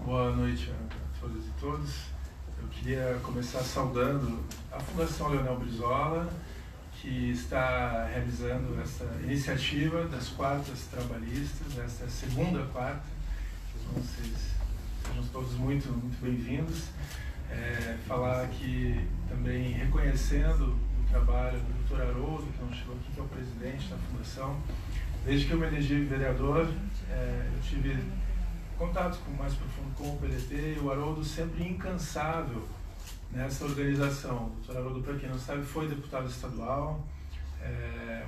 Boa noite a todas e todos. Eu queria começar saudando a Fundação Leonel Brizola, que está realizando essa iniciativa das quartas trabalhistas, essa é a segunda quarta. Então, sejam todos muito bem-vindos. Falar aqui também reconhecendo o trabalho do Dr. Haroldo, que não chegou aqui, que é o presidente da Fundação. Desde que eu me elegi vereador, eu tive contato mais profundo com o PDT, e o Haroldo sempre incansável nessa organização. O Dr. Haroldo, para quem não sabe, foi deputado estadual,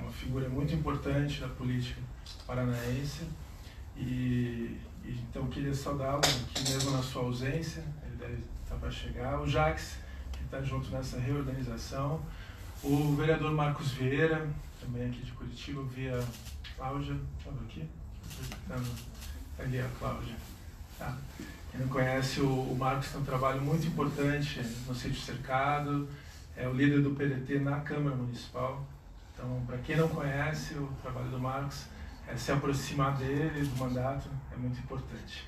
uma figura muito importante da política paranaense, e então queria saudá-lo aqui mesmo na sua ausência. Ele deve estar para chegar. O Jax, que está junto nessa reorganização. O vereador Marcos Vieira, também aqui de Curitiba, via Cláudia, estava aqui? Ali a Cláudia. Tá. Quem não conhece, o Marcos tem um trabalho muito importante no Sítio Cercado, é o líder do PDT na Câmara Municipal. Então, para quem não conhece o trabalho do Marcos, se aproximar dele, do mandato, é muito importante.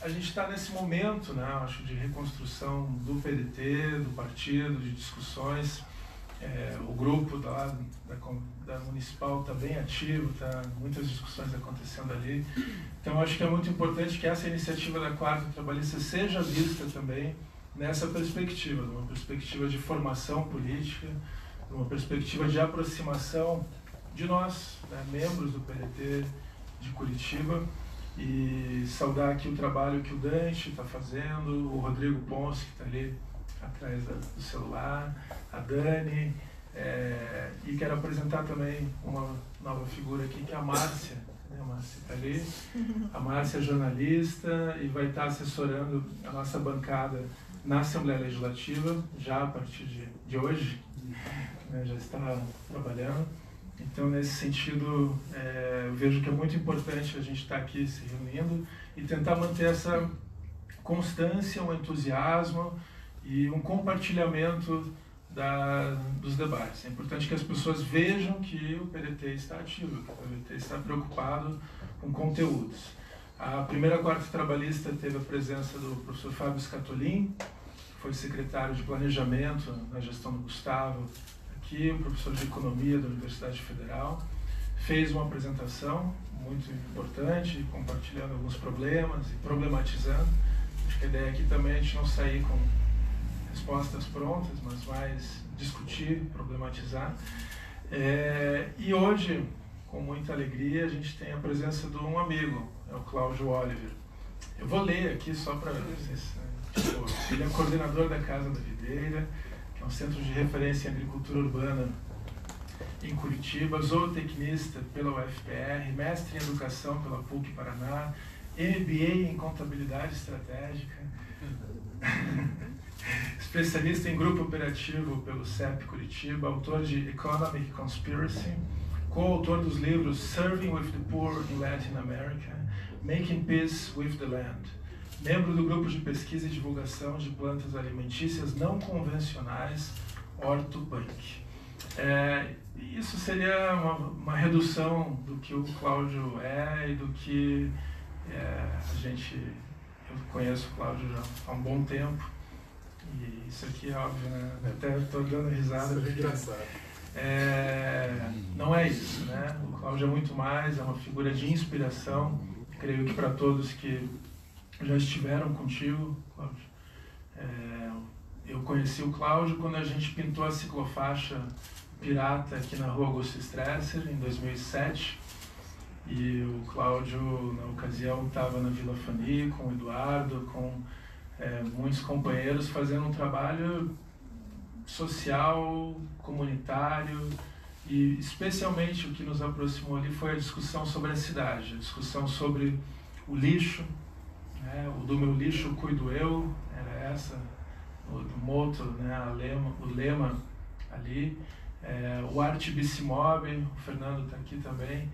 A gente está nesse momento, né, acho, de reconstrução do PDT, do partido, de discussões. O grupo da Municipal está bem ativo, muitas discussões acontecendo ali. Então, acho que é muito importante que essa iniciativa da Quarta Trabalhista seja vista também nessa perspectiva, numa perspectiva de formação política, numa perspectiva de aproximação de nós, né, membros do PDT de Curitiba, e saudar aqui o trabalho que o Dante está fazendo, o Rodrigo Ponce, que está ali atrás do celular, a Dani, e quero apresentar também uma nova figura aqui, que é a Márcia. A Márcia está ali. A Márcia é jornalista e vai estar assessorando a nossa bancada na Assembleia Legislativa, já a partir de hoje, né, já está trabalhando. Então, nesse sentido, eu vejo que é muito importante a gente estar aqui se reunindo e tentar manter essa constância, um entusiasmo e um compartilhamento dos debates. É importante que as pessoas vejam que o PDT está ativo, que o PDT está preocupado com conteúdos. A primeira Quarta Trabalhista teve a presença do professor Fábio Scatolin, que foi secretário de Planejamento na gestão do Gustavo, aqui, um professor de Economia da Universidade Federal, fez uma apresentação muito importante, compartilhando alguns problemas e problematizando. Acho que a ideia aqui também é a gente não sair com respostas prontas, mas mais discutir, problematizar. E hoje, com muita alegria, a gente tem a presença de um amigo, é o Cláudio Oliver. Eu vou ler aqui só para vocês. Ele é coordenador da Casa da Videira, que é um centro de referência em agricultura urbana em Curitiba, zootecnista pela UFPR, mestre em educação pela PUC Paraná, MBA em contabilidade estratégica, especialista em grupo operativo pelo CEP Curitiba, autor de Economic Conspiracy, coautor dos livros Serving with the Poor in Latin America, Making Peace with the Land, membro do grupo de pesquisa e divulgação de plantas alimentícias não convencionais, Hortobank. Isso seria uma redução do que o Cláudio e do que eu conheço o Cláudio já há um bom tempo. E isso aqui é óbvio, né? Até estou dando risada. Isso é engraçado. Não é isso, né? O Cláudio é muito mais, é uma figura de inspiração, creio que para todos que já estiveram contigo, Cláudio. Eu conheci o Cláudio quando a gente pintou a ciclofaixa pirata aqui na rua Augusto Stresser, em 2007. E o Cláudio, na ocasião, estava na Vila Fani com o Eduardo, com muitos companheiros, fazendo um trabalho social, comunitário, e especialmente o que nos aproximou ali foi a discussão sobre a cidade, a discussão sobre o lixo, né? O do meu lixo cuido eu, era essa, o moto, né? O lema ali. O Arte Bicimob, o Fernando está aqui também,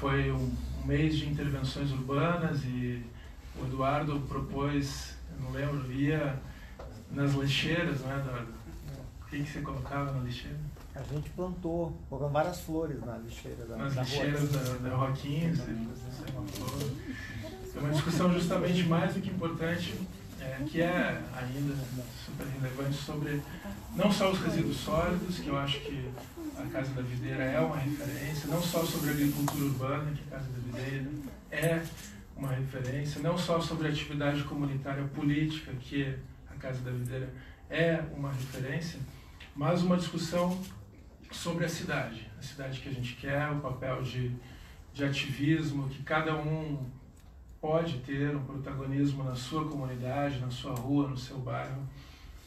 foi um mês de intervenções urbanas, e o Eduardo propôs, eu não lembro, ia nas lixeiras, né? O que você colocava na lixeira? A gente plantou várias flores na lixeira da nas da lixeiras da Rua 15. É uma discussão justamente mais do que importante, que é ainda super relevante, sobre não só os resíduos sólidos, que eu acho que a Casa da Videira é uma referência, não só sobre a agricultura urbana, que a Casa da Videira é uma referência, não só sobre a atividade comunitária política, que a Casa da Videira é uma referência, mas uma discussão sobre a cidade que a gente quer, o papel de ativismo, que cada um pode ter um protagonismo na sua comunidade, na sua rua, no seu bairro.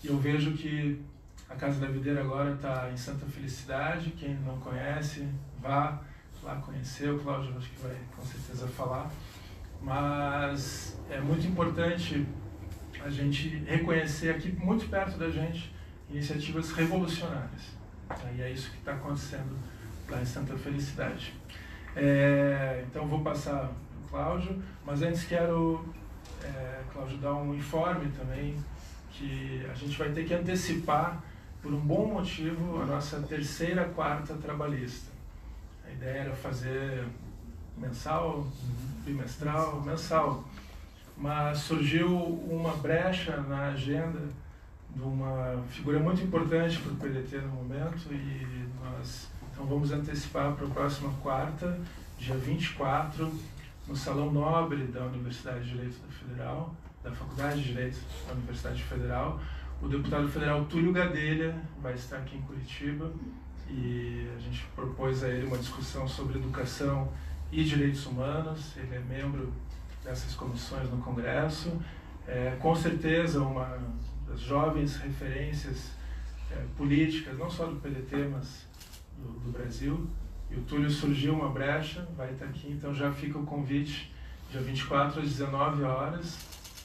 E eu vejo que a Casa da Videira agora está em Santa Felicidade. Quem não conhece, vá lá conhecer. O Cláudio acho que vai com certeza falar. Mas é muito importante a gente reconhecer aqui, muito perto da gente, iniciativas revolucionárias. E é isso que está acontecendo lá em Santa Felicidade. Então vou passar para o Cláudio, mas antes quero, Cláudio, dar um informe também, que a gente vai ter que antecipar, por um bom motivo, a nossa terceira quarta trabalhista. A ideia era fazer mensal, bimestral, mensal, mas surgiu uma brecha na agenda de uma figura muito importante para o PDT no momento, e nós então vamos antecipar para a próxima quarta, dia 24, no Salão Nobre da Universidade de Direito Federal, da Faculdade de Direito da Universidade Federal. O deputado federal Túlio Gadelha vai estar aqui em Curitiba, e a gente propôs a ele uma discussão sobre educação e direitos humanos. Ele é membro dessas comissões no Congresso, com certeza uma das jovens referências políticas, não só do PDT, mas do Brasil. E o Túlio surgiu uma brecha, vai estar aqui, então já fica o convite, dia 24 às 19 horas,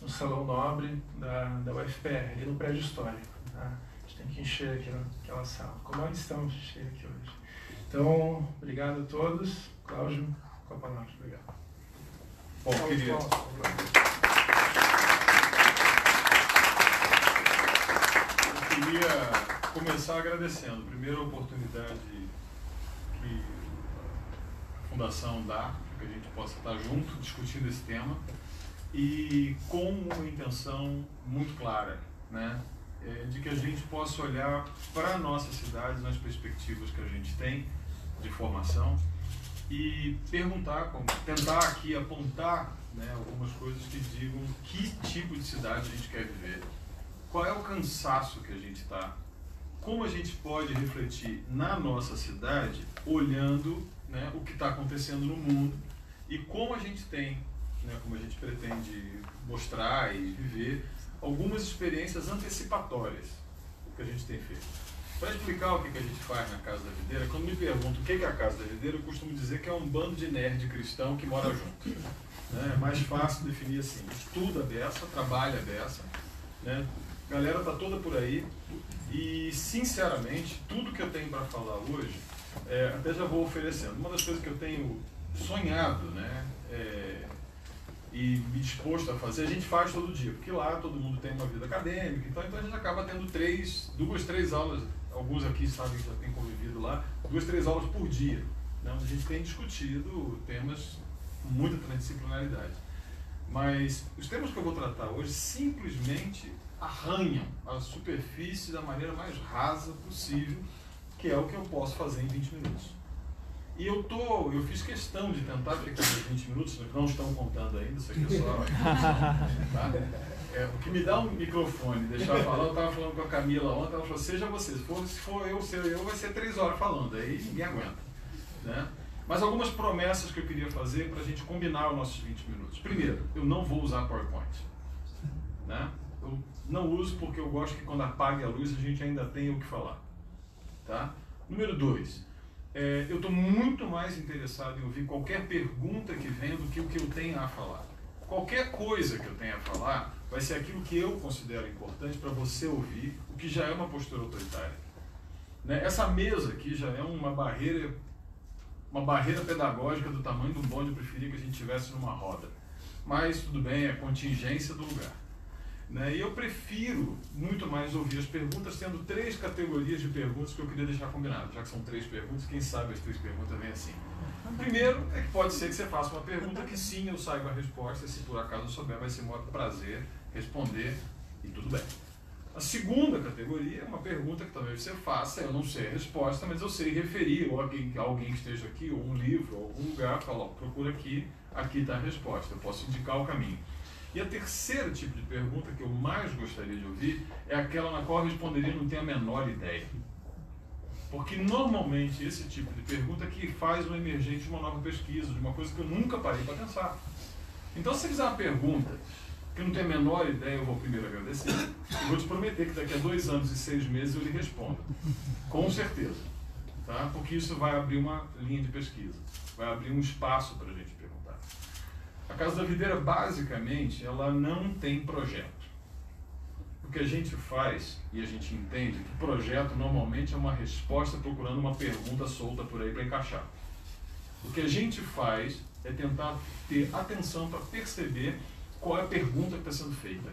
no Salão Nobre da UFPR, ali no prédio histórico. Tá? A gente tem que encher aquela sala. Como é que estamos cheios aqui hoje? Então, obrigado a todos. Cláudio, com a palavra. Obrigado. Bom, queria... Eu queria começar agradecendo, primeiro, a oportunidade que a Fundação dá, que a gente possa estar junto discutindo esse tema, e com uma intenção muito clara, né, de que a gente possa olhar para a nossa cidade nas perspectivas que a gente tem de formação e perguntar, tentar aqui apontar, né, algumas coisas que digam que tipo de cidade a gente quer viver, qual é o cansaço que a gente está, como a gente pode refletir na nossa cidade olhando, né, o que está acontecendo no mundo, e como a gente tem, né, como a gente pretende mostrar e viver algumas experiências antecipatórias que a gente tem feito. Para explicar o que a gente faz na Casa da Videira, quando me perguntam o que é a Casa da Videira, eu costumo dizer que é um bando de nerd cristão que mora junto. Né? É mais fácil definir assim: estuda a beça, trabalha a beça, né? A galera está toda por aí, e sinceramente, tudo que eu tenho para falar hoje, até já vou oferecendo. Uma das coisas que eu tenho sonhado, né, e me disposto a fazer, a gente faz todo dia, porque lá todo mundo tem uma vida acadêmica, então a gente acaba tendo duas, três aulas, alguns aqui sabem que já tem convivido lá, 2, 3 aulas por dia, né, onde a gente tem discutido temas com muita transdisciplinaridade. Mas os temas que eu vou tratar hoje simplesmente arranham a superfície da maneira mais rasa possível, que é o que eu posso fazer em 20 minutos. E eu fiz questão de tentar ficar nos 20 minutos, não estão contando ainda, isso aqui é só... tá? O que me dá um microfone, deixar falar, eu estava falando com a Camila ontem, ela falou, seja você, se for eu, vai ser 3 horas falando, aí ninguém aguenta. Né? Mas algumas promessas que eu queria fazer para a gente combinar os nossos 20 minutos. Primeiro, eu não vou usar PowerPoint. Né? Eu não uso porque eu gosto que quando apague a luz a gente ainda tenha o que falar. Tá? Número 2. Eu estou muito mais interessado em ouvir qualquer pergunta que venha do que o que eu tenha a falar. Qualquer coisa que eu tenha a falar vai ser aquilo que eu considero importante para você ouvir, o que já é uma postura autoritária. Né? Essa mesa aqui já é uma barreira pedagógica do tamanho de um bonde. Eu preferia que a gente estivesse numa roda. Mas tudo bem, é a contingência do lugar. né? E eu prefiro muito mais ouvir as perguntas, tendo 3 categorias de perguntas que eu queria deixar combinado. Já que são 3 perguntas, quem sabe as 3 perguntas vêm assim. Primeiro, é que pode ser que você faça uma pergunta que sim, eu saiba a resposta, e se por acaso eu souber, vai ser um maior prazer responder, e tudo bem. A segunda categoria é uma pergunta que talvez você faça, eu não sei a resposta, mas eu sei referir ou a alguém que esteja aqui, ou um livro, ou algum lugar, fala, ó, procura aqui, aqui está a resposta, eu posso indicar o caminho. E a terceira tipo de pergunta que eu mais gostaria de ouvir é aquela na qual eu responderia não tenho a menor ideia. Porque normalmente esse tipo de pergunta é que faz uma emergente de uma nova pesquisa, de uma coisa que eu nunca parei para pensar. Então se você fizer uma pergunta que eu não tenho a menor ideia, eu vou primeiro agradecer. E vou te prometer que daqui a 2 anos e 6 meses eu lhe respondo. Com certeza. Tá? Porque isso vai abrir uma linha de pesquisa. Vai abrir um espaço para a gente perguntar. A Casa da Videira, basicamente, ela não tem projeto. O que a gente faz, e a gente entende, que projeto normalmente é uma resposta procurando uma pergunta solta por aí para encaixar. O que a gente faz é tentar ter atenção para perceber qual é a pergunta que está sendo feita.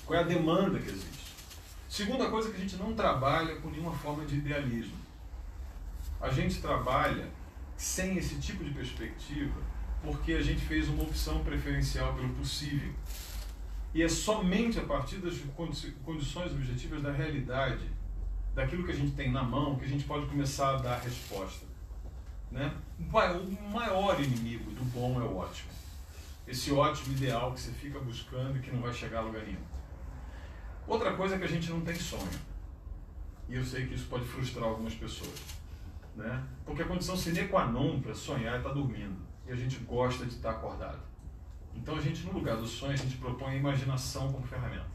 Qual é a demanda que existe. Segunda coisa é que a gente não trabalha com nenhuma forma de idealismo. A gente trabalha sem esse tipo de perspectiva porque a gente fez uma opção preferencial pelo possível. E é somente a partir das condições objetivas da realidade, daquilo que a gente tem na mão, que a gente pode começar a dar resposta. Né? O maior inimigo do bom é o ótimo. Esse ótimo ideal que você fica buscando e que não vai chegar a lugar nenhum. Outra coisa é que a gente não tem sonho. E eu sei que isso pode frustrar algumas pessoas. Né? Porque a condição sine qua non para sonhar é estar dormindo. E a gente gosta de estar acordado. Então a gente, no lugar do sonho, a gente propõe a imaginação como ferramenta.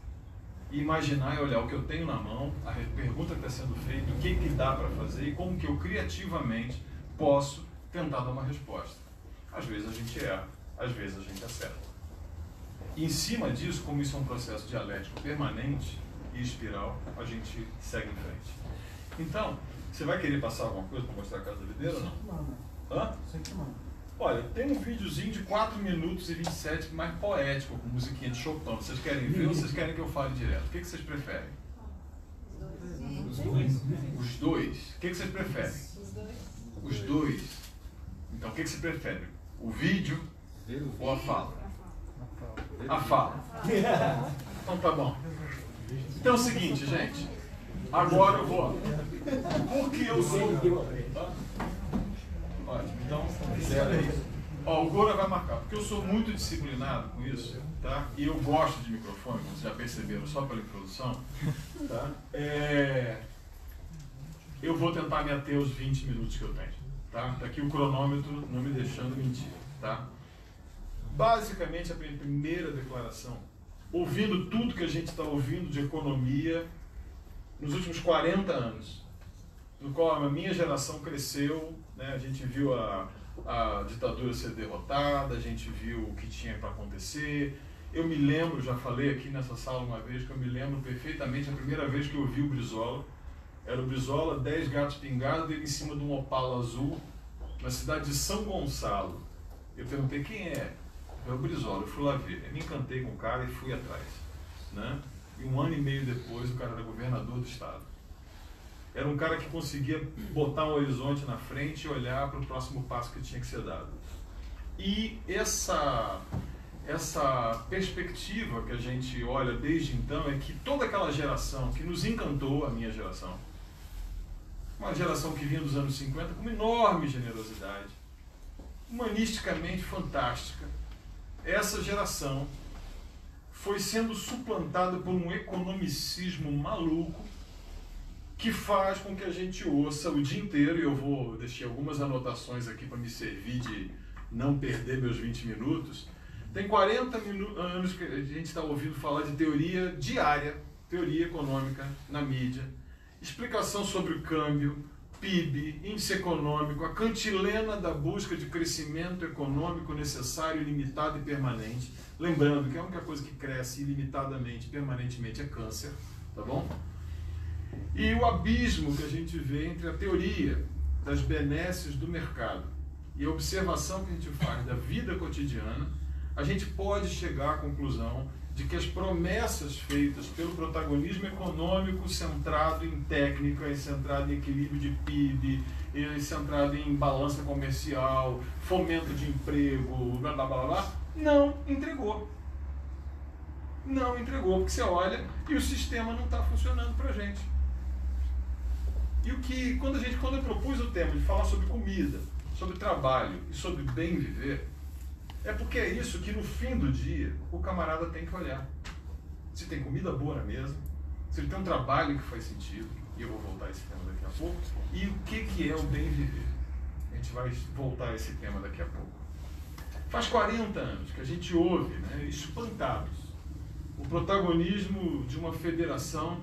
E imaginar é olhar o que eu tenho na mão, a pergunta que está sendo feita, o que dá para fazer e como que eu criativamente posso tentar dar uma resposta. Às vezes a gente erra, às vezes a gente acerta. E em cima disso, como isso é um processo dialético permanente e espiral, a gente segue em frente. Então, você vai querer passar alguma coisa para mostrar a Casa da Videira ou não? Hã? Sempre manda. Olha, tem um videozinho de 4 minutos e 27 mais poético, com musiquinha de Chopin. Vocês querem ver ou vocês querem que eu fale direto? O que vocês preferem? Os dois. Os dois? O que vocês preferem? Os dois. Os dois. Então, o que você prefere? O vídeo ou a fala? A fala. Então tá bom. Então é o seguinte, gente. Agora eu vou. Porque eu sou... Ótimo, então, zero aí. Ó, o Gora vai marcar, porque eu sou muito disciplinado com isso, tá? E eu gosto de microfone, como vocês já perceberam, só pela introdução, tá? Eu vou tentar me ater aos 20 minutos que eu tenho, tá? Tá aqui o cronômetro não me deixando mentir, tá? Basicamente, a primeira declaração, ouvindo tudo que a gente está ouvindo de economia nos últimos 40 anos, no qual a minha geração cresceu, né? A gente viu a ditadura ser derrotada, a gente viu o que tinha para acontecer. Eu me lembro, já falei aqui nessa sala uma vez, que eu me lembro perfeitamente a primeira vez que eu vi o Brizola. Era o Brizola, 10 gatos pingados, ele em cima de um Opala azul, na cidade de São Gonçalo. Eu perguntei quem é? É o Brizola. Eu fui lá ver. Eu me encantei com o cara e fui atrás. Né? E 1 ano e meio depois, o cara era governador do estado. Era um cara que conseguia botar um horizonte na frente e olhar para o próximo passo que tinha que ser dado. E essa perspectiva que a gente olha desde então é que toda aquela geração que nos encantou, a minha geração, uma geração que vinha dos anos 50 com uma enorme generosidade, humanisticamente fantástica, essa geração foi sendo suplantada por um economicismo maluco que faz com que a gente ouça o dia inteiro, e eu deixei algumas anotações aqui para me servir de não perder meus 20 minutos. Tem 40 anos que a gente está ouvindo falar de teoria diária, teoria econômica na mídia, explicação sobre o câmbio, PIB, índice econômico, a cantilena da busca de crescimento econômico necessário, ilimitado e permanente. Lembrando que a única coisa que cresce ilimitadamente, permanentemente, é câncer, tá bom? E o abismo que a gente vê entre a teoria das benesses do mercado e a observação que a gente faz da vida cotidiana, a gente pode chegar à conclusão de que as promessas feitas pelo protagonismo econômico centrado em técnica, centrado em equilíbrio de PIB, centrado em balança comercial, fomento de emprego, blá blá blá blá, não entregou. Não entregou, porque você olha e o sistema não está funcionando para a gente. E o que, quando eu propus o tema de falar sobre comida, sobre trabalho e sobre bem viver, é porque é isso que no fim do dia o camarada tem que olhar. Se tem comida boa na mesa, se ele tem um trabalho que faz sentido, e eu vou voltar a esse tema daqui a pouco, e o que é o bem viver. A gente vai voltar a esse tema daqui a pouco. Faz 40 anos que a gente ouve, né, espantados, o protagonismo de uma federação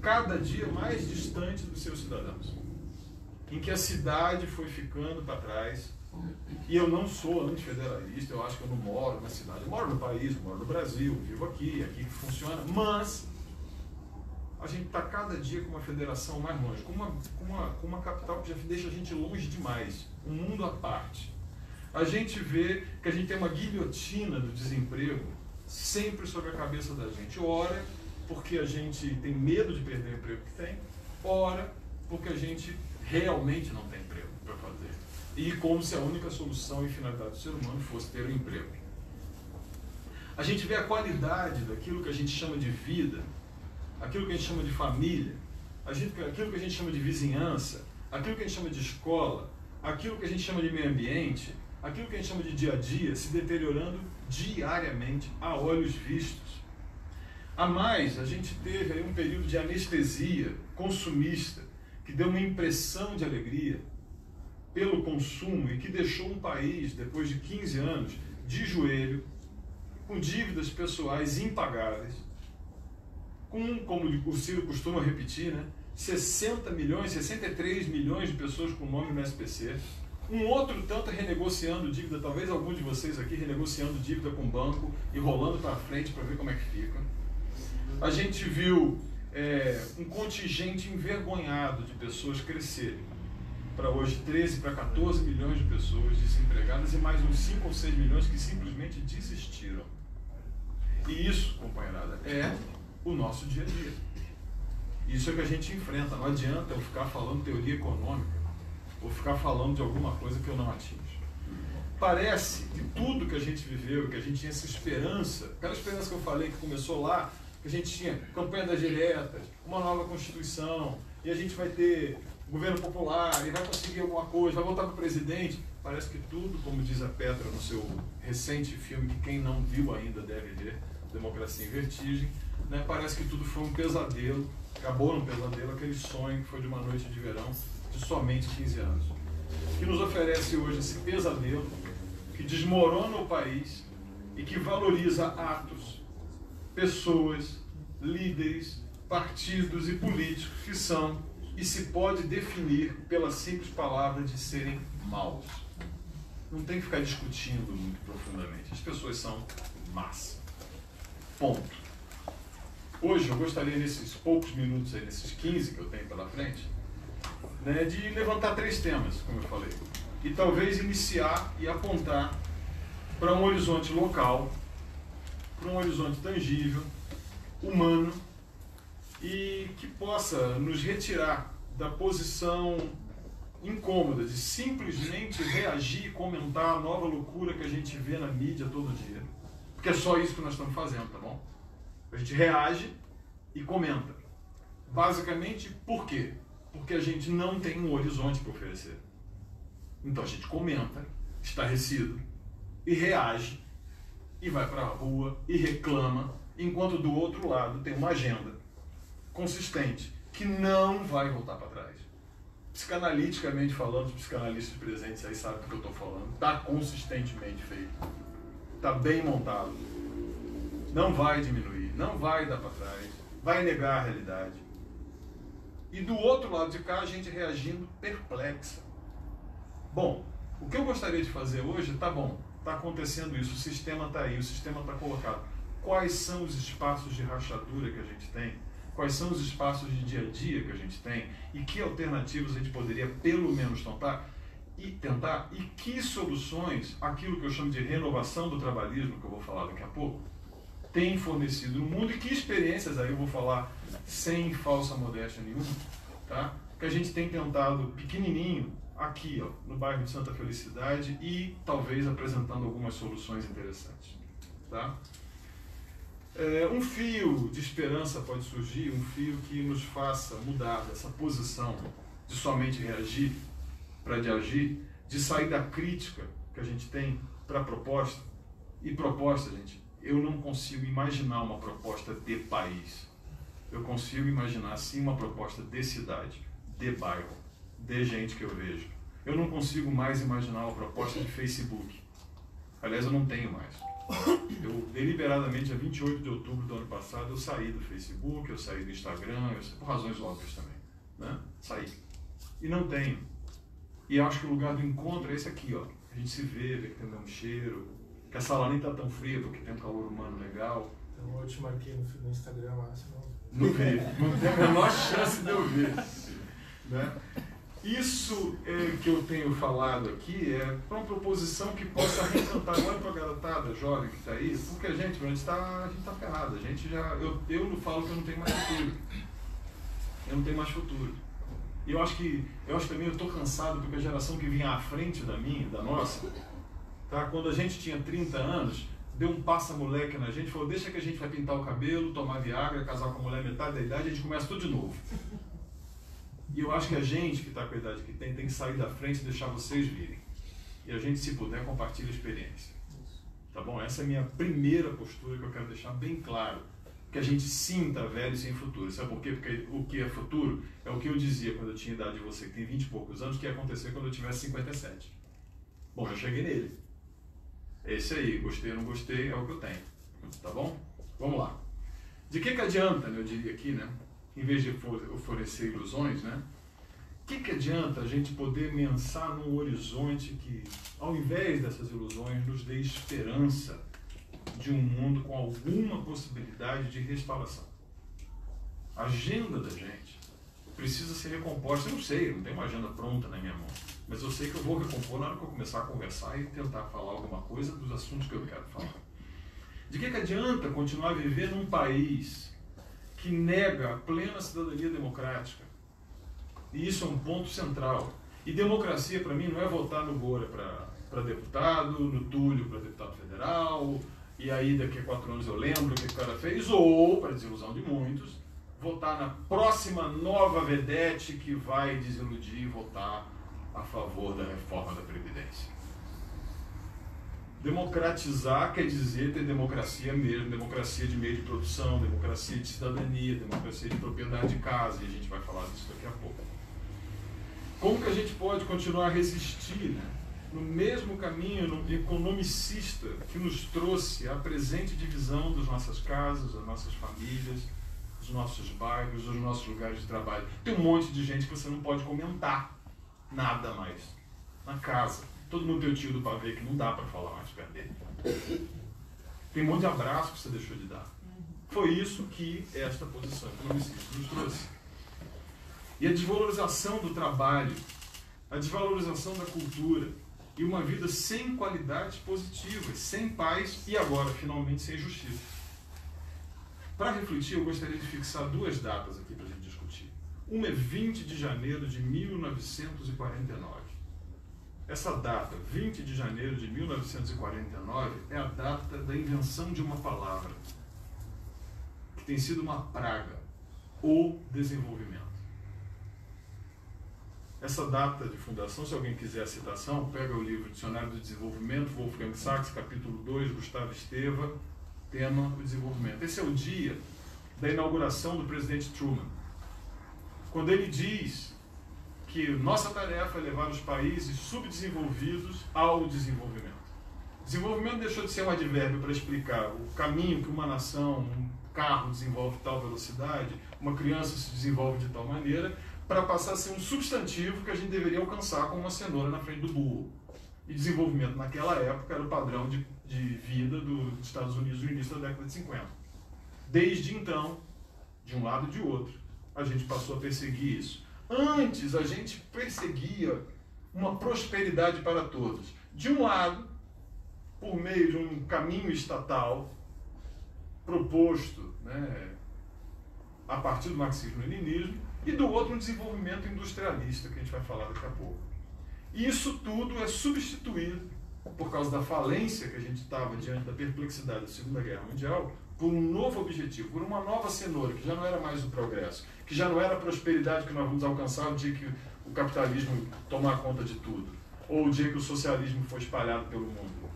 cada dia mais distante dos seus cidadãos, em que a cidade foi ficando para trás. E eu não sou antifederalista, eu acho que eu não moro na cidade, eu moro no país, eu moro no Brasil, vivo aqui que funciona, mas a gente está cada dia com uma federação mais longe, com uma capital que já deixa a gente longe demais, um mundo à parte. A gente vê que a gente tem uma guilhotina do desemprego sempre sobre a cabeça da gente, ora porque a gente tem medo de perder o emprego que tem, ora porque a gente realmente não tem emprego para fazer. E como se a única solução e finalidade do ser humano fosse ter um emprego. A gente vê a qualidade daquilo que a gente chama de vida, aquilo que a gente chama de família, aquilo que a gente chama de vizinhança, aquilo que a gente chama de escola, aquilo que a gente chama de meio ambiente, aquilo que a gente chama de dia a dia, se deteriorando diariamente a olhos vistos. A mais, a gente teve aí um período de anestesia consumista, que deu uma impressão de alegria pelo consumo e que deixou um país, depois de 15 anos, de joelho, com dívidas pessoais impagáveis, com, como o Ciro costuma repetir, né, 60 milhões, 63 milhões de pessoas com nome no SPC, um outro tanto renegociando dívida, talvez algum de vocês aqui renegociando dívida com o banco e rolando para frente para ver como é que fica. A gente viu um contingente envergonhado de pessoas crescerem para hoje 13 para 14 milhões de pessoas desempregadas e mais uns 5 ou 6 milhões que simplesmente desistiram. E isso, companheirada, é o nosso dia a dia. Isso é que a gente enfrenta. Não adianta eu ficar falando teoria econômica ou ficar falando de alguma coisa que eu não atinjo. Parece que tudo que a gente viveu, que a gente tinha essa esperança, aquela esperança que eu falei que começou lá, que a gente tinha campanha das diretas, uma nova Constituição, e a gente vai ter governo popular, e vai conseguir alguma coisa, vai voltar para o presidente. Parece que tudo, como diz a Petra no seu recente filme, que quem não viu ainda deve ver, Democracia em Vertigem, né? Parece que tudo foi um pesadelo, acabou num pesadelo, aquele sonho que foi de uma noite de verão de somente 15 anos. Que nos oferece hoje esse pesadelo, que desmorona o país e que valoriza atos, pessoas, líderes, partidos e políticos que são e se pode definir pela simples palavra de serem maus. Não tem que ficar discutindo muito profundamente. As pessoas são más. Ponto. Hoje eu gostaria, nesses poucos minutos aí, nesses 15 que eu tenho pela frente, né, de levantar 3 temas, como eu falei. E talvez iniciar e apontar para um horizonte local, para um horizonte tangível, humano, e que possa nos retirar da posição incômoda de simplesmente reagir e comentar a nova loucura que a gente vê na mídia todo dia. Porque é só isso que nós estamos fazendo, tá bom? A gente reage e comenta. Basicamente, por quê? Porque a gente não tem um horizonte para oferecer. Então a gente comenta, estarrecido, e reage, e vai para a rua, e reclama, enquanto do outro lado tem uma agenda consistente, que não vai voltar para trás. Psicanaliticamente falando, os psicanalistas presentes aí sabem do que eu estou falando, está consistentemente feito, está bem montado, não vai diminuir, não vai dar para trás, vai negar a realidade. E do outro lado de cá, a gente reagindo perplexa. Bom, o que eu gostaria de fazer hoje, tá bom, está acontecendo isso, o sistema está aí, o sistema está colocado. Quais são os espaços de rachadura que a gente tem? Quais são os espaços de dia a dia que a gente tem? E que alternativas a gente poderia pelo menos tentar? E que soluções, aquilo que eu chamo de renovação do trabalhismo, que eu vou falar daqui a pouco, tem fornecido no mundo e que experiências, aí eu vou falar sem falsa modéstia nenhuma, tá? Que a gente tem tentado pequenininho aqui, ó, no bairro de Santa Felicidade e talvez apresentando algumas soluções interessantes, tá? Um fio de esperança pode surgir, um fio que nos faça mudar dessa posição de somente reagir para de agir, de sair da crítica que a gente tem para a proposta. E proposta, gente, eu não consigo imaginar uma proposta de país. Eu consigo imaginar, sim, uma proposta de cidade, de bairro, de gente que eu vejo. Eu não consigo mais imaginar uma proposta de Facebook. Aliás, eu não tenho mais. Eu, deliberadamente, dia 28 de outubro do ano passado, eu saí do Facebook, eu saí do Instagram, por razões óbvias também, né? Saí. E não tenho. E acho que o lugar do encontro é esse aqui, ó. A gente se vê que tem o mesmo cheiro, que a sala nem tá tão fria porque tem um calor humano legal. Então eu te marquei no Instagram lá, senão... Não vi. Não tem a menor chance de eu ver. Né? Isso que eu tenho falado aqui é uma proposição que possa reencantar agora para a garotada jovem que está aí, porque a gente está ferrado. A gente já, eu não falo que eu não tenho mais futuro. Eu não tenho mais futuro. E eu acho também eu estou cansado porque a geração que vinha à frente da minha, da nossa, tá? Quando a gente tinha 30 anos, deu um passa-moleque na gente, falou, deixa que a gente vai pintar o cabelo, tomar Viagra, casar com a mulher metade da idade, a gente começa tudo de novo. E eu acho que a gente que está com a idade que tem que sair da frente e deixar vocês virem. E a gente, se puder, compartilha a experiência. Tá bom? Essa é a minha primeira postura que eu quero deixar bem claro. Que a gente sim está velho e sem futuro. Sabe por quê? Porque o que é futuro é o que eu dizia quando eu tinha a idade de você, que tem 20 e poucos anos, que ia acontecer quando eu tivesse 57. Bom, eu cheguei nele. Esse aí, gostei ou não gostei, é o que eu tenho. Tá bom? Vamos lá. De que adianta, né, eu diria aqui, né? Em vez de oferecer ilusões, né? O que adianta a gente poder pensar num horizonte que, ao invés dessas ilusões, nos dê esperança de um mundo com alguma possibilidade de restauração? A agenda da gente precisa ser recomposta. Eu não sei, eu não tenho uma agenda pronta na minha mão, mas eu sei que eu vou recompor na hora que eu começar a conversar e tentar falar alguma coisa dos assuntos que eu quero falar. De que adianta continuar a viver num país que nega a plena cidadania democrática? E isso é um ponto central. E democracia, para mim, não é votar no Moura para deputado, no Túlio para deputado federal, e aí daqui a 4 anos eu lembro o que o cara fez, ou, para desilusão de muitos, votar na próxima nova vedete que vai desiludir e votar a favor da reforma da Previdência. Democratizar quer dizer ter democracia mesmo, democracia de meio de produção, democracia de cidadania, democracia de propriedade de casa, e a gente vai falar disso daqui a pouco. Como que a gente pode continuar a resistir, né, no mesmo caminho economicista que nos trouxe à presente divisão das nossas casas, das nossas famílias, dos nossos bairros, dos nossos lugares de trabalho? Tem um monte de gente que você não pode comentar nada mais na casa. Todo mundo tem o tio do pavê que não dá para falar mais perto dele. Tem um monte de abraço que você deixou de dar. Foi isso que esta posição economicista nos trouxe. E a desvalorização do trabalho, a desvalorização da cultura e uma vida sem qualidades positivas, sem paz e agora, finalmente, sem justiça. Para refletir, eu gostaria de fixar 2 datas aqui para a gente discutir. Uma é 20 de janeiro de 1949. Essa data, 20 de janeiro de 1949, é a data da invenção de uma palavra que tem sido uma praga, o desenvolvimento. Essa data de fundação, se alguém quiser a citação, pega o livro Dicionário do Desenvolvimento, Wolfgang Sachs, capítulo 2, Gustavo Esteva, tema o desenvolvimento. Esse é o dia da inauguração do presidente Truman, quando ele diz que nossa tarefa é levar os países subdesenvolvidos ao desenvolvimento. Desenvolvimento deixou de ser um advérbio para explicar o caminho que uma nação, um carro desenvolve tal velocidade, uma criança se desenvolve de tal maneira, para passar a ser um substantivo que a gente deveria alcançar com uma cenoura na frente do burro. E desenvolvimento naquela época era o padrão de vida dos Estados Unidos no início da década de 50. Desde então, de um lado e de outro, a gente passou a perseguir isso. Antes, a gente perseguia uma prosperidade para todos. De um lado, por meio de um caminho estatal, proposto, né, a partir do marxismo-leninismo, e do outro um desenvolvimento industrialista, que a gente vai falar daqui a pouco. E isso tudo é substituído, por causa da falência que a gente estava diante da perplexidade da Segunda Guerra Mundial, por um novo objetivo, por uma nova cenoura, que já não era mais o progresso, que já não era a prosperidade que nós vamos alcançar o dia que o capitalismo tomar conta de tudo, ou o dia que o socialismo for espalhado pelo mundo.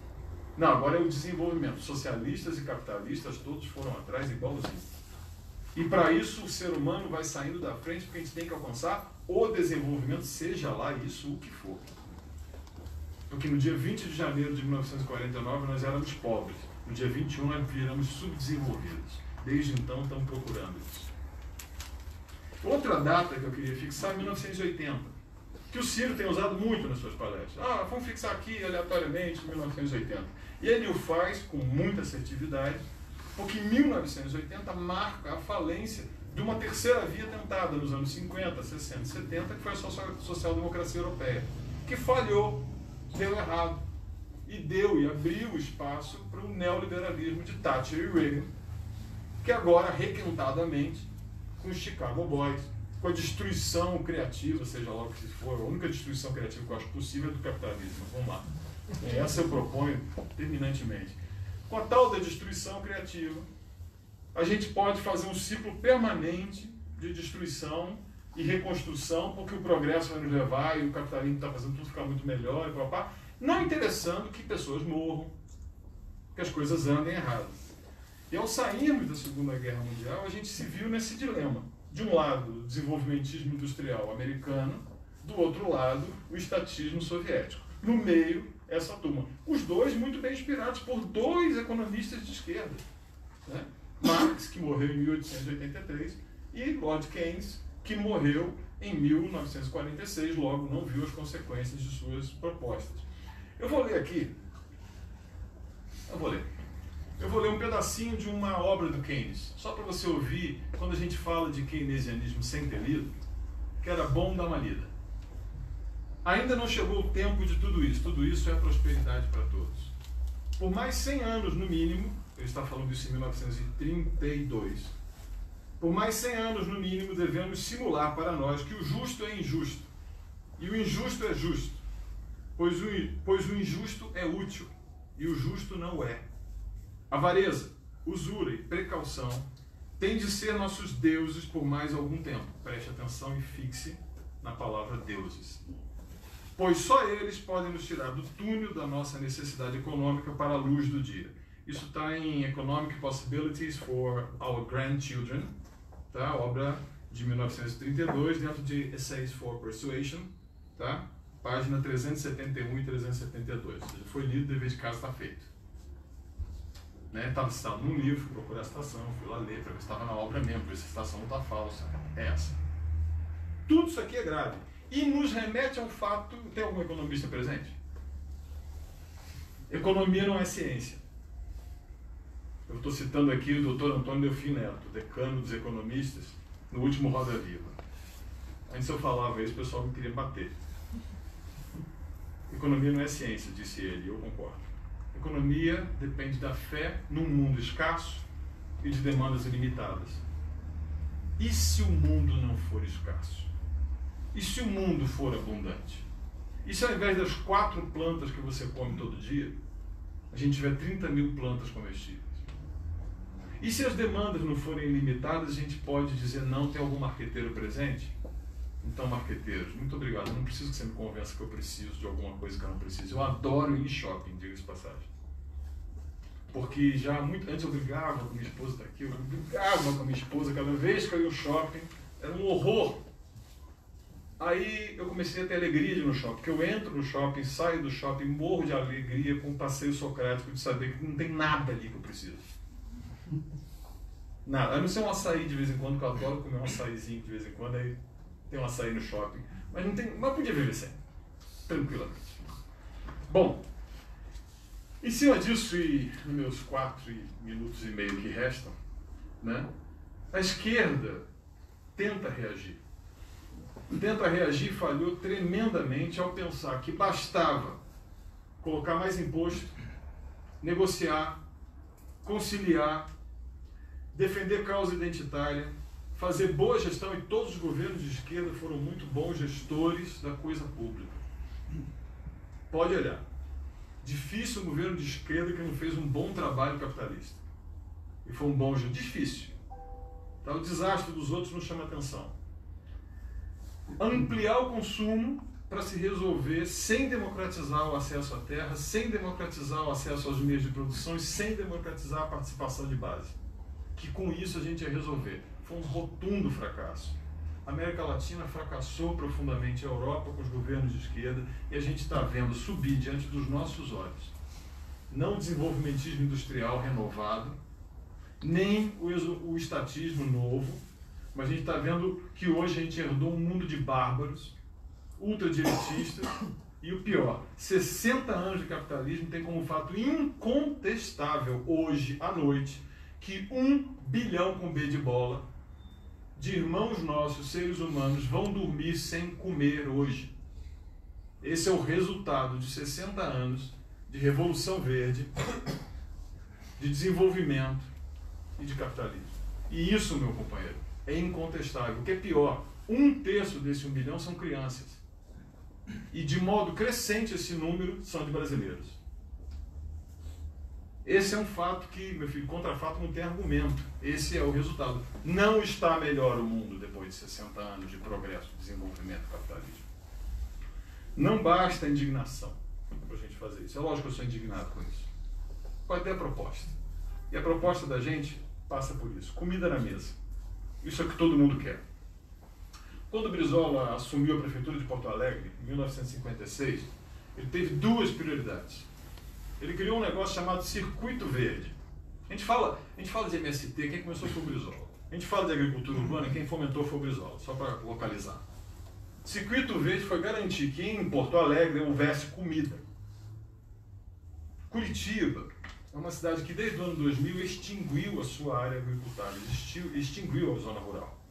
Não, agora é o desenvolvimento. Socialistas e capitalistas todos foram atrás igualzinho. E para isso o ser humano vai saindo da frente, porque a gente tem que alcançar o desenvolvimento, seja lá isso o que for. Porque no dia 20 de janeiro de 1949 nós éramos pobres. No dia 21 nós viramos subdesenvolvidos. Desde então estamos procurando isso. Outra data que eu queria fixar é 1980, que o Ciro tem usado muito nas suas palestras. Vamos fixar aqui aleatoriamente 1980. E ele o faz com muita assertividade, porque 1980 marca a falência de uma terceira via tentada nos anos 50, 60 e 70, que foi a social-democracia europeia, que falhou, deu errado, e abriu espaço para o neoliberalismo de Thatcher e Reagan, que agora, requentadamente, com os Chicago Boys, com a destruição criativa, seja lá o que for, a única destruição criativa que eu acho possível é do capitalismo. Vamos lá. Essa eu proponho terminantemente. Com a tal da destruição criativa, a gente pode fazer um ciclo permanente de destruição e reconstrução, porque o progresso vai nos levar e o capitalismo está fazendo tudo ficar muito melhor, e papá, não interessando que pessoas morram, que as coisas andem erradas. E ao sairmos da Segunda Guerra Mundial, a gente se viu nesse dilema. De um lado, o desenvolvimentismo industrial americano, do outro lado, o estatismo soviético. No meio, essa turma. Os dois muito bem inspirados por dois economistas de esquerda. Né? Marx, que morreu em 1883, e Lord Keynes, que morreu em 1946, logo não viu as consequências de suas propostas. Eu vou ler aqui. Eu vou ler um pedacinho de uma obra do Keynes, só para você ouvir, quando a gente fala de keynesianismo sem ter lido, que era bom dar uma lida. Ainda não chegou o tempo de tudo isso é prosperidade para todos. Por mais 100 anos, no mínimo, ele está falando isso em 1932, por mais 100 anos, no mínimo, devemos simular para nós que o justo é injusto, e o injusto é justo, pois o injusto é útil, e o justo não é. Avareza, usura e precaução têm de ser nossos deuses por mais algum tempo. Preste atenção e fixe na palavra deuses. Pois só eles podem nos tirar do túnel da nossa necessidade econômica para a luz do dia. Isso está em Economic Possibilities for Our Grandchildren, tá? Obra de 1932, dentro de Essays for Persuasion, tá? Página 371 e 372. Já foi lido, dever de casa está feito. Estava citado num livro, fui procurar a citação, fui lá ler para ver se estava na obra mesmo, ver se a citação não está falsa. É essa. Tudo isso aqui é grave. E nos remete ao fato... Tem algum economista presente? Economia não é ciência. Eu estou citando aqui o Dr. Antônio Delfim Neto, decano dos economistas, no último Roda Viva. Antes eu falava isso, o pessoal me queria bater. Economia não é ciência, disse ele, e eu concordo. Economia depende da fé num mundo escasso e de demandas ilimitadas. E se o mundo não for escasso? E se o mundo for abundante? E se ao invés das 4 plantas que você come todo dia, a gente tiver 30 mil plantas comestíveis? E se as demandas não forem ilimitadas, a gente pode dizer não, tem algum marqueteiro presente? Então, marqueteiros, muito obrigado. Eu não preciso que você me convença que eu preciso de alguma coisa que eu não preciso. Eu adoro ir em shopping, diga-se de passagem. Porque já muito antes eu brigava com minha esposa daqui, eu brigava com a minha esposa cada vez que eu ia ao shopping, era um horror. Aí eu comecei a ter alegria de ir no shopping, porque eu entro no shopping, saio do shopping, morro de alegria com um passeio socrático de saber que não tem nada ali que eu preciso. Nada. A não ser um açaí de vez em quando, que eu adoro comer um açaizinho de vez em quando, aí tem um açaí no shopping. Mas não tem, mas podia viver sem, tranquilamente. Bom, em cima disso, e nos meus 4 minutos e meio que restam, né, a esquerda tenta reagir. Tenta reagir e falhou tremendamente ao pensar que bastava colocar mais imposto, negociar, conciliar defender causa identitária, fazer boa gestão, e todos os governos de esquerda foram muito bons gestores da coisa pública. Pode olhar. Difícil um governo de esquerda que não fez um bom trabalho capitalista. E foi um bom gestor. Difícil. Tá? O desastre dos outros não chama atenção. Ampliar o consumo para se resolver sem democratizar o acesso à terra, sem democratizar o acesso aos meios de produção e sem democratizar a participação de base. Que com isso a gente ia resolver. Foi um rotundo fracasso. A América Latina fracassou profundamente, a Europa com os governos de esquerda, e a gente está vendo subir diante dos nossos olhos não o desenvolvimentismo industrial renovado, nem o estatismo novo, mas a gente está vendo que hoje a gente herdou um mundo de bárbaros, ultradireitistas, e o pior, 60 anos de capitalismo tem como fato incontestável, hoje à noite, que 1 bilhão com B de bola de irmãos nossos, seres humanos, vão dormir sem comer hoje. Esse é o resultado de 60 anos de Revolução Verde, de desenvolvimento e de capitalismo. E isso, meu companheiro, é incontestável. O que é pior, 1/3 desse 1 bilhão são crianças. E de modo crescente esse número são de brasileiros. Esse é um fato que, meu filho, contra fato não tem argumento. Esse é o resultado. Não está melhor o mundo depois de 60 anos de progresso, desenvolvimento e capitalismo. Não basta a indignação para a gente fazer isso. É lógico que eu sou indignado com isso. Qual é a proposta? E a proposta da gente passa por isso. Comida na mesa. Isso é o que todo mundo quer. Quando o Brizola assumiu a prefeitura de Porto Alegre, em 1956, ele teve 2 prioridades. Ele criou um negócio chamado Circuito Verde. A gente fala de MST, quem começou foi o Brizola. A gente fala de agricultura urbana, quem fomentou foi o Brizola, só para localizar. Circuito Verde foi garantir que em Porto Alegre houvesse comida. Curitiba é uma cidade que desde o ano 2000 extinguiu a sua área agricultável, extinguiu a zona rural.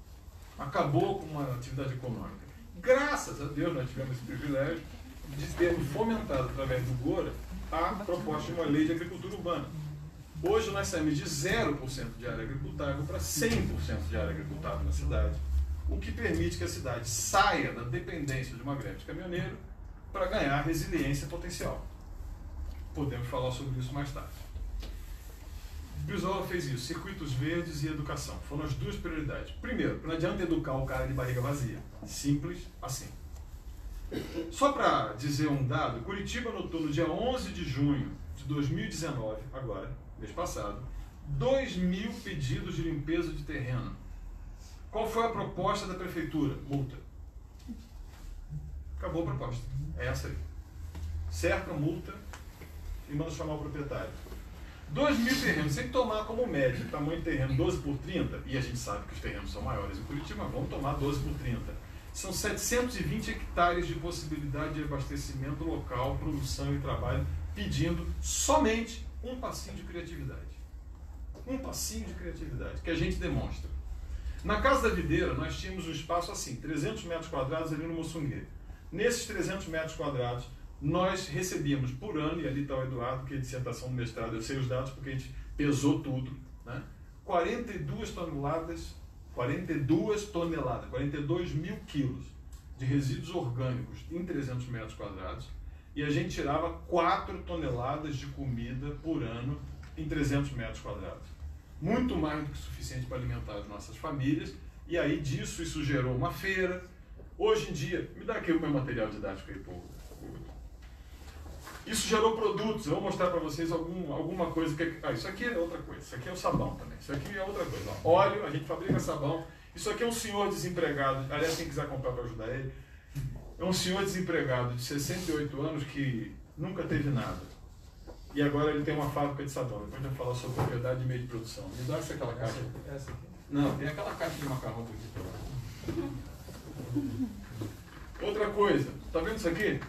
Acabou com uma atividade econômica. Graças a Deus nós tivemos esse privilégio de termos fomentado através do GORA a proposta de uma lei de agricultura urbana. Hoje nós saímos de 0% de área agricultável para 100% de área agricultável na cidade, o que permite que a cidade saia da dependência de uma greve de caminhoneiro para ganhar resiliência potencial. Podemos falar sobre isso mais tarde. Brizola fez isso, circuitos verdes e educação. Foram as 2 prioridades. Primeiro, não adianta educar o cara de barriga vazia. Simples assim. Só para dizer um dado, Curitiba anotou no dia 11 de junho de 2019, agora, mês passado, 2.000 pedidos de limpeza de terreno. Qual foi a proposta da prefeitura? Multa. Acabou a proposta. É essa aí. Cerca, multa e manda chamar o proprietário. 2.000 terrenos, sem tomar como média, tamanho de terreno 12 por 30, e a gente sabe que os terrenos são maiores em Curitiba, mas vamos tomar 12 por 30. São 720 hectares de possibilidade de abastecimento local, produção e trabalho, pedindo somente um passinho de criatividade. Um passinho de criatividade, que a gente demonstra. Na Casa da Videira, nós tínhamos um espaço assim, 300 metros quadrados ali no Moçungue. Nesses 300 metros quadrados, nós recebíamos por ano, e ali está o Eduardo, que é dissertação do mestrado, eu sei os dados porque a gente pesou tudo, né? 42 mil quilos de resíduos orgânicos em 300 metros quadrados, e a gente tirava 4 toneladas de comida por ano em 300 metros quadrados. Muito mais do que suficiente para alimentar as nossas famílias, e aí disso isso gerou uma feira. Hoje em dia, me dá aqui o meu material didático aí, povo. Isso gerou produtos, eu vou mostrar para vocês alguma coisa que... isso aqui é outra coisa, isso aqui é o sabão também, isso aqui é outra coisa. Ó, óleo, a gente fabrica sabão, isso aqui é um senhor desempregado, aliás, quem quiser comprar para ajudar ele, é um senhor desempregado de 68 anos que nunca teve nada. E agora ele tem uma fábrica de sabão, depois a gente vai falar sobre propriedade de meio de produção. Me dá aquela caixa. Essa aqui? Não, tem aquela caixa de macarrão aqui. Outra coisa, tá vendo isso aqui?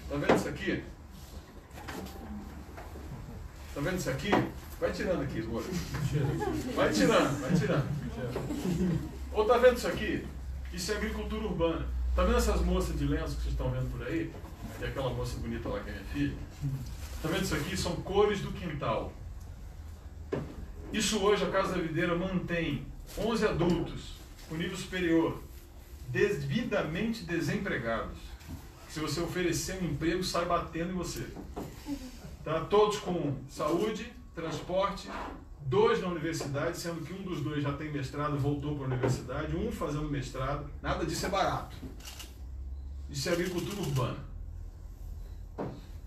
Tá vendo isso aqui? Tá vendo isso aqui? Vai tirando aqui, Gora. Vai tirando. Ou tá vendo isso aqui? Isso é agricultura urbana. Tá vendo essas moças de lenço que vocês estão vendo por aí? E aquela moça bonita lá que é minha filha? Tá vendo isso aqui? São cores do quintal. Isso hoje a Casa da Videira mantém 11 adultos com nível superior, devidamente desempregados. Se você oferecer um emprego, sai batendo em você. Tá? Todos com saúde, transporte, 2 na universidade, sendo que um dos 2 já tem mestrado, voltou para a universidade, um fazendo mestrado. Nada disso é barato. Isso é agricultura urbana.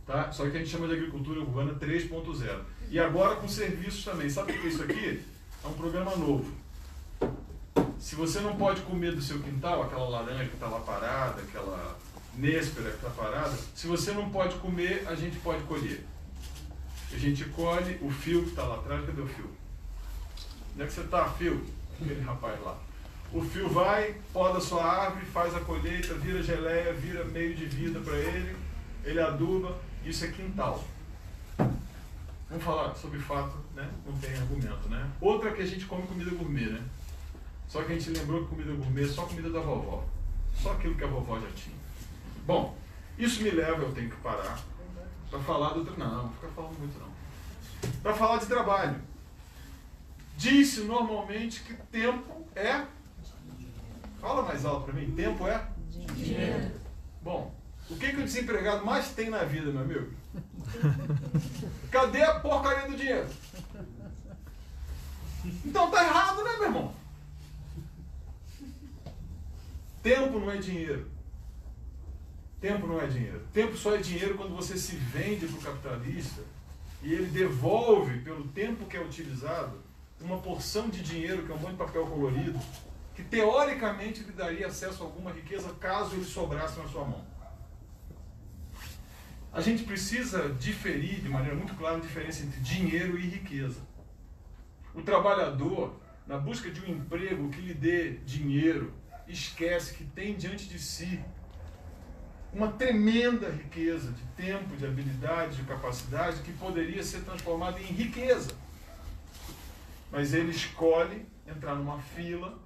Tá? Só que a gente chama de agricultura urbana 3.0. E agora com serviços também. Sabe o que é isso aqui? É um programa novo. Se você não pode comer do seu quintal, aquela laranja que está lá parada, aquela néspera que está parada, se você não pode comer, a gente pode colher. A gente colhe o fio que está lá atrás. Cadê o fio? Onde é que você está, fio? Aquele rapaz lá. O fio vai, poda a sua árvore, faz a colheita, vira geleia, vira meio de vida para ele, ele aduba. Isso é quintal. Vamos falar sobre fato, né? Não tem argumento, né? Outra é que a gente come comida gourmet, né? Só que a gente lembrou que comida gourmet é só comida da vovó. Só aquilo que a vovó já tinha. Bom, isso me leva, eu tenho que parar, para falar do... Não fica falando muito não. Para falar de trabalho. Diz-se normalmente que tempo é... Fala mais alto para mim. Tempo é? Dinheiro. Bom, o que o desempregado mais tem na vida, meu amigo? Cadê a porcaria do dinheiro? Então tá errado, né, meu irmão? Tempo não é dinheiro. Tempo não é dinheiro. Tempo só é dinheiro quando você se vende para o capitalista e ele devolve, pelo tempo que é utilizado, uma porção de dinheiro, que é um monte de papel colorido, que teoricamente lhe daria acesso a alguma riqueza caso ele sobrasse na sua mão. A gente precisa diferir de maneira muito clara a diferença entre dinheiro e riqueza. O trabalhador, na busca de um emprego que lhe dê dinheiro, esquece que tem diante de si uma tremenda riqueza de tempo, de habilidade, de capacidade que poderia ser transformada em riqueza. Mas ele escolhe entrar numa fila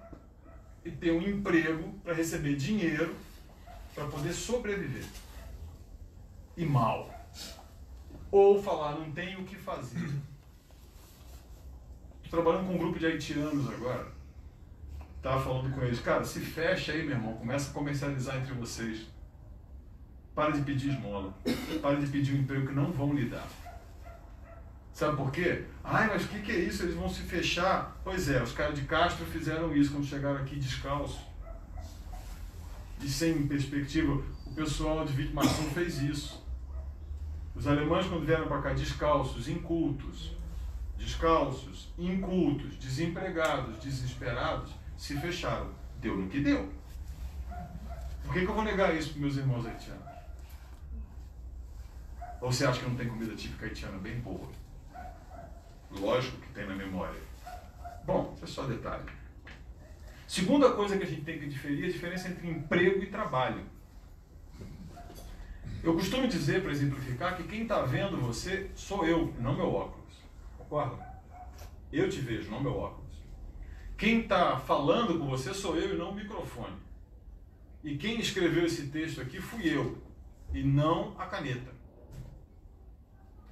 e ter um emprego para receber dinheiro para poder sobreviver. E mal. Ou falar, não tenho o que fazer. Estou trabalhando com um grupo de haitianos agora. Estava falando com eles, cara, se fecha aí, meu irmão, começa a comercializar entre vocês. Para de pedir esmola. Para de pedir um emprego que não vão lhe dar. Sabe por quê? Ai, mas o que é isso? Eles vão se fechar? Pois é, os caras de Castro fizeram isso quando chegaram aqui descalços. E sem perspectiva. O pessoal de Wittmann fez isso. Os alemães, quando vieram para cá descalços, incultos, desempregados, desesperados, se fecharam. Deu no que deu. Por que eu vou negar isso para meus irmãos haitianos? Ou você acha que não tem comida típica haitiana bem boa? Lógico que tem na memória. Bom, isso é só detalhe. Segunda coisa que a gente tem que diferir é a diferença entre emprego e trabalho. Eu costumo dizer, para exemplificar, que quem está vendo você sou eu, não meu óculos. Concorda? Eu te vejo, não meu óculos. Quem está falando com você sou eu e não o microfone. E quem escreveu esse texto aqui fui eu, e não a caneta.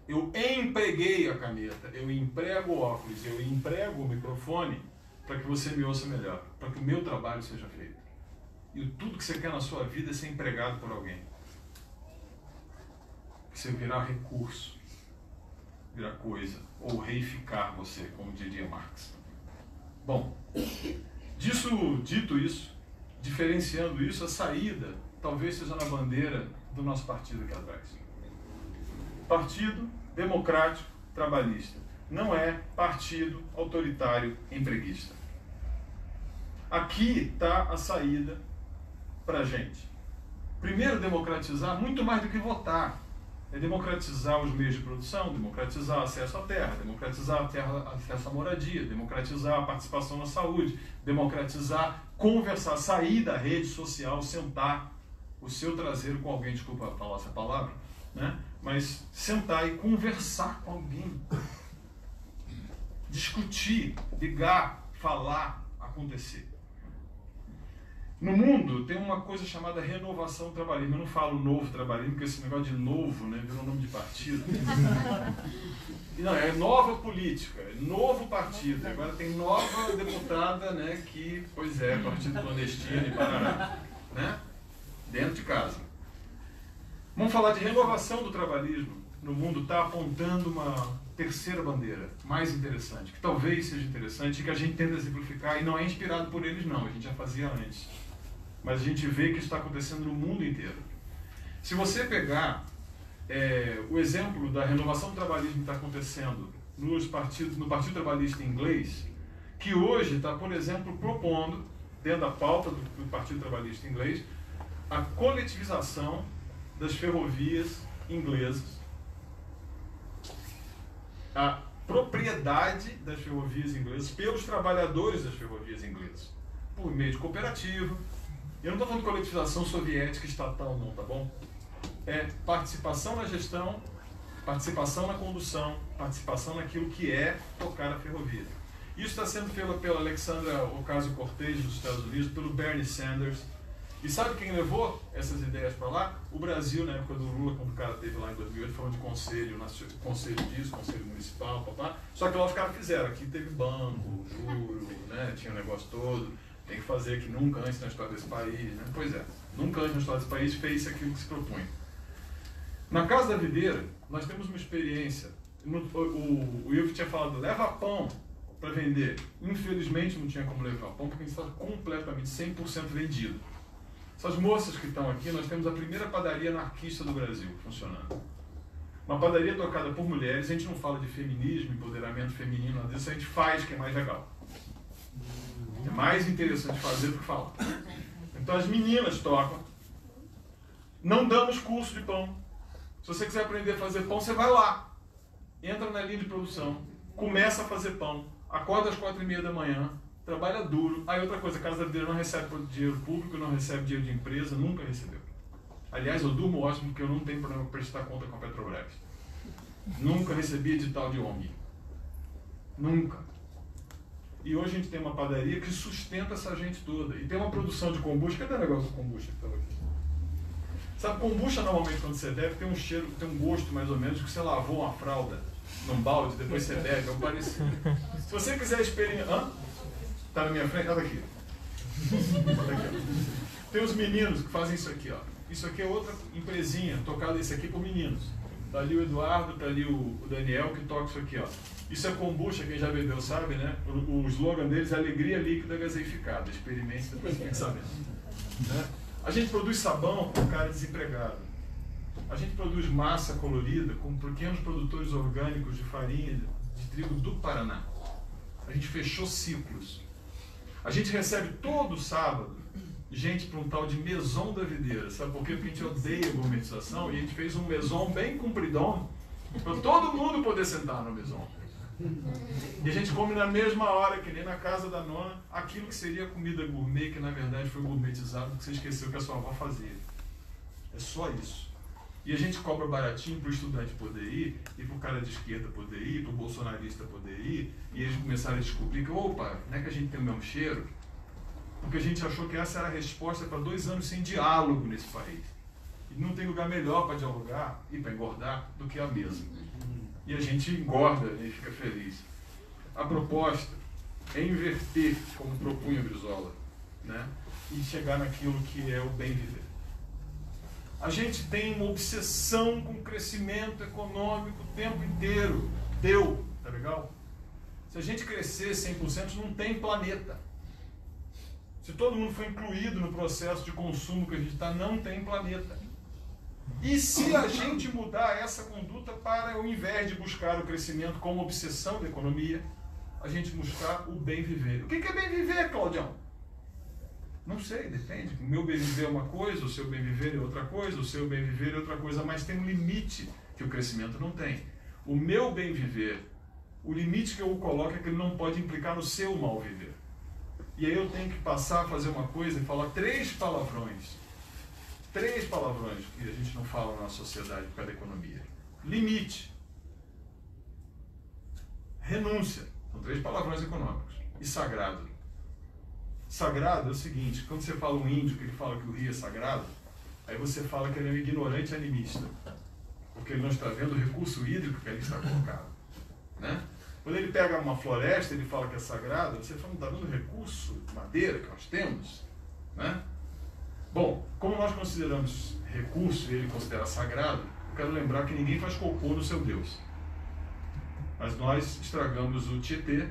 Eu empreguei a caneta, eu emprego o óculos, eu emprego o microfone para que você me ouça melhor, para que o meu trabalho seja feito. E tudo que você quer na sua vida é ser empregado por alguém. Você virar recurso, virar coisa, ou reificar você, como diria Marx. Bom, dito isso, diferenciando isso, a saída talvez seja na bandeira do nosso partido aqui atrás. Partido Democrático Trabalhista. Não é partido autoritário empreguista. Aqui está a saída para a gente. Primeiro, democratizar muito mais do que votar. É democratizar os meios de produção, democratizar o acesso à terra, democratizar acesso à moradia, democratizar a participação na saúde, democratizar, conversar, sair da rede social, sentar o seu traseiro com alguém, desculpa falar essa palavra, né? Mas sentar e conversar com alguém. Discutir, ligar, falar, acontecer. No mundo tem uma coisa chamada renovação trabalhismo. Eu não falo novo trabalhismo, porque esse negócio de novo, né, virou nome de partido. Não, é nova política, é novo partido. Agora tem nova deputada, né, que, pois é, partido clandestino e parará, né, dentro de casa. Vamos falar de renovação do trabalhismo. No mundo está apontando uma terceira bandeira, mais interessante, que talvez seja interessante e que a gente tenta exemplificar, e não é inspirado por eles não, a gente já fazia antes. Mas a gente vê que isso está acontecendo no mundo inteiro. Se você pegar o exemplo da renovação do trabalhismo que está acontecendo no Partido Trabalhista Inglês, que hoje está, por exemplo, propondo, dentro da pauta do Partido Trabalhista Inglês, a coletivização das ferrovias inglesas, a propriedade das ferrovias inglesas pelos trabalhadores das ferrovias inglesas, por meio de cooperativa. Eu não estou falando de coletivização soviética estatal não, tá bom? É participação na gestão, participação na condução, participação naquilo que é tocar a ferrovia. Isso está sendo feito pela Alexandra Ocasio-Cortez dos Estados Unidos, pelo Bernie Sanders. E sabe quem levou essas ideias para lá? O Brasil, na época do Lula, quando o cara esteve lá em 2008, falando de conselho disso, conselho municipal, papá. Só que lá os caras fizeram. Aqui teve banco, juro, né? Tinha o negócio todo. Tem que fazer que nunca antes na história desse país, né? Pois é, nunca antes na história desse país fez aquilo que se propunha. Na Casa da Videira, nós temos uma experiência. O Ilf tinha falado, leva pão para vender. Infelizmente não tinha como levar pão, porque a gente está completamente 100% vendido. Essas moças que estão aqui, nós temos a primeira padaria anarquista do Brasil funcionando. Uma padaria tocada por mulheres, a gente não fala de feminismo, empoderamento feminino, nada disso, a gente faz, que é mais legal. É mais interessante fazer do que falar. Então as meninas tocam. Não damos curso de pão. Se você quiser aprender a fazer pão, você vai lá. Entra na linha de produção, começa a fazer pão, acorda às 4h30 da manhã, trabalha duro. Aí outra coisa, a Casa da Videira não recebe dinheiro público, não recebe dinheiro de empresa, nunca recebeu. Aliás, eu durmo ótimo porque eu não tenho problema para prestar conta com a Petrobras. Nunca recebi edital de ONG. Nunca. E hoje a gente tem uma padaria que sustenta essa gente toda. E tem uma produção de kombucha. Cadê o negócio do kombucha que estava aqui? Sabe, kombucha normalmente quando você bebe tem um cheiro, tem um gosto mais ou menos que você lavou uma fralda num balde, depois você bebe, é um parecido. Se você quiser experimentar... Tá na minha frente? Olha aqui. Olha aqui, ó. Tem os meninos que fazem isso aqui, ó. Isso aqui é outra empresinha, tocada isso aqui por meninos. Tá ali o Eduardo, tá ali o Daniel que toca isso aqui, ó. Isso é kombucha, quem já bebeu sabe, né? O slogan deles é alegria líquida gaseificada. Experimente depois fique sabendo. Né? A gente produz sabão com cara desempregado. A gente produz massa colorida com pequenos produtores orgânicos de farinha de trigo do Paraná. A gente fechou ciclos. A gente recebe todo sábado gente para um tal de Maison da Videira. Sabe por quê? Porque a gente odeia a gourmetização e a gente fez um Maison bem compridão para todo mundo poder sentar no Maison. E a gente come na mesma hora, que nem na casa da nona, aquilo que seria comida gourmet, que na verdade foi gourmetizado, porque você esqueceu que a sua avó fazia. É só isso. E a gente cobra baratinho para o estudante poder ir, e para o cara de esquerda poder ir, para o bolsonarista poder ir, e eles começaram a descobrir que, opa, não é que a gente tem o mesmo cheiro? Porque a gente achou que essa era a resposta para 2 anos sem diálogo nesse país. E não tem lugar melhor para dialogar e para engordar do que a mesa. E a gente engorda e fica feliz. A proposta é inverter, como propunha Brizola, né? E chegar naquilo que é o bem viver. A gente tem uma obsessão com o crescimento econômico o tempo inteiro. Tá legal? Se a gente crescer 100%, não tem planeta. Se todo mundo for incluído no processo de consumo que a gente está, não tem planeta. E se a gente mudar essa conduta para, ao invés de buscar o crescimento como obsessão da economia, a gente buscar o bem viver. O que é bem viver, Claudião? Não sei, depende. O meu bem viver é uma coisa, o seu bem viver é outra coisa, o seu bem viver é outra coisa, mas tem um limite que o crescimento não tem. O meu bem viver, o limite que eu coloco é que ele não pode implicar no seu mal viver. E aí eu tenho que passar a fazer uma coisa e falar 3 palavrões. 3 palavrões que a gente não fala na sociedade por causa da economia. Limite. Renúncia. São 3 palavrões econômicos. E sagrado. Sagrado é o seguinte, quando você fala um índio que ele fala que o rio é sagrado, aí você fala que ele é um ignorante animista, porque ele não está vendo o recurso hídrico que ali está colocado, né? Quando ele pega uma floresta, ele fala que é sagrada, você fala, não está vendo o recurso, madeira que nós temos, né? Bom, como nós consideramos recurso e ele considera sagrado, eu quero lembrar que ninguém faz cocô no seu Deus. Mas nós estragamos o Tietê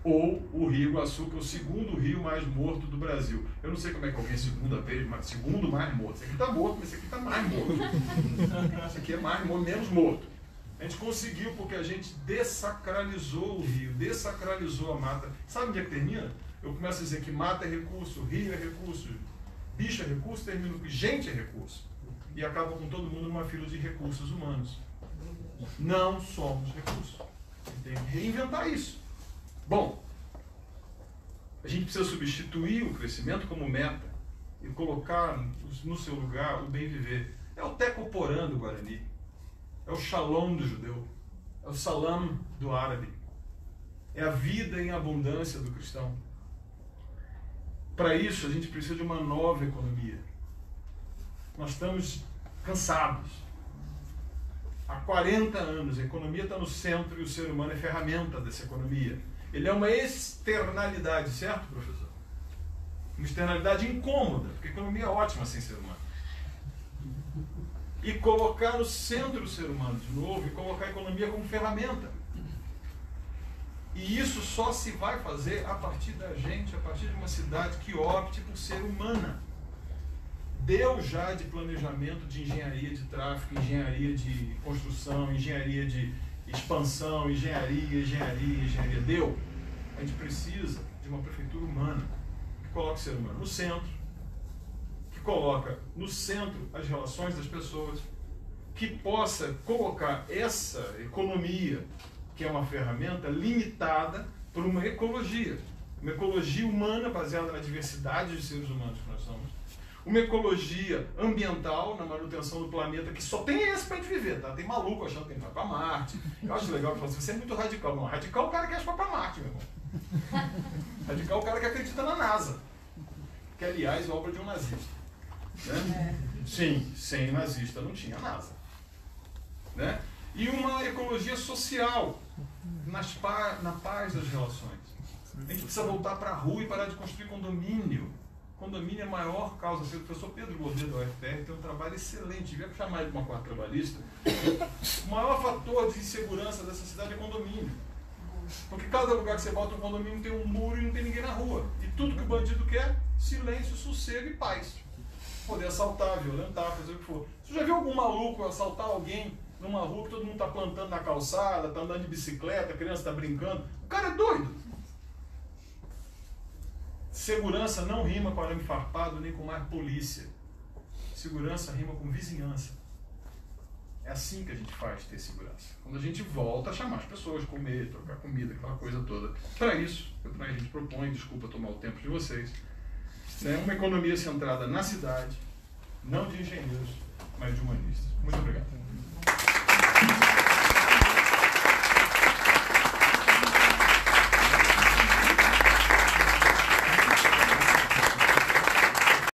ou o Rio Iguaçu, que é o segundo rio mais morto do Brasil. Eu não sei como é que alguém segunda vez, mas segundo mais morto. Esse aqui está morto, mas esse aqui está mais morto. Esse aqui é mais morto, menos morto. A gente conseguiu porque a gente dessacralizou o rio, dessacralizou a mata. Sabe onde é que termina? Eu começo a dizer que mata é recurso, rio é recurso, bicho é recurso, termino que gente é recurso. E acaba com todo mundo numa fila de recursos humanos. Não somos recursos. Tem que reinventar isso. Bom, a gente precisa substituir o crescimento como meta e colocar no seu lugar o bem viver. É o tecoporã do Guarani, é o shalom do judeu, é o salam do árabe, é a vida em abundância do cristão. Para isso, a gente precisa de uma nova economia. Nós estamos cansados. Há 40 anos, a economia está no centro e o ser humano é ferramenta dessa economia. Ele é uma externalidade, certo, professor? Uma externalidade incômoda, porque a economia é ótima sem ser humano. E colocar no centro o ser humano de novo e colocar a economia como ferramenta. E isso só se vai fazer a partir da gente, a partir de uma cidade que opte por ser humana. Deu já de planejamento de engenharia de tráfego, engenharia de construção, engenharia de expansão, engenharia. Deu. A gente precisa de uma prefeitura humana que coloque o ser humano no centro, que coloca no centro as relações das pessoas, que possa colocar essa economia, que é uma ferramenta limitada, por uma ecologia humana baseada na diversidade de seres humanos que nós somos, uma ecologia ambiental na manutenção do planeta, que só tem esse para a gente viver, tá? Tem maluco achando que a gente vai para Marte. Eu acho legal que você é muito radical. Não, radical é o cara que acha que vai para Marte, meu irmão. Radical é o cara que acredita na NASA, que aliás é obra de um nazista, né? Sim, sem nazista não tinha NASA, né? E uma ecologia social, na paz das relações. A gente precisa voltar para a rua e parar de construir condomínio. Condomínio é a maior causa. O professor Pedro Godet da UFPR tem um trabalho excelente, devia chamar ele de uma quarta trabalhista. O maior fator de insegurança dessa cidade é condomínio. Porque cada lugar que você bota um condomínio tem um muro e não tem ninguém na rua. E tudo que o bandido quer, silêncio, sossego e paz. Poder assaltar, violentar, fazer o que for. Você já viu algum maluco assaltar alguém numa rua que todo mundo está plantando na calçada, está andando de bicicleta, a criança está brincando? O cara é doido. Segurança não rima com arame farpado nem com mais polícia. Segurança rima com vizinhança. É assim que a gente faz ter segurança. Quando a gente volta a chamar as pessoas, comer, trocar comida, aquela coisa toda. Para isso, a gente propõe, desculpa tomar o tempo de vocês, né, uma economia centrada na cidade, não de engenheiros, mas de humanistas. Muito obrigado.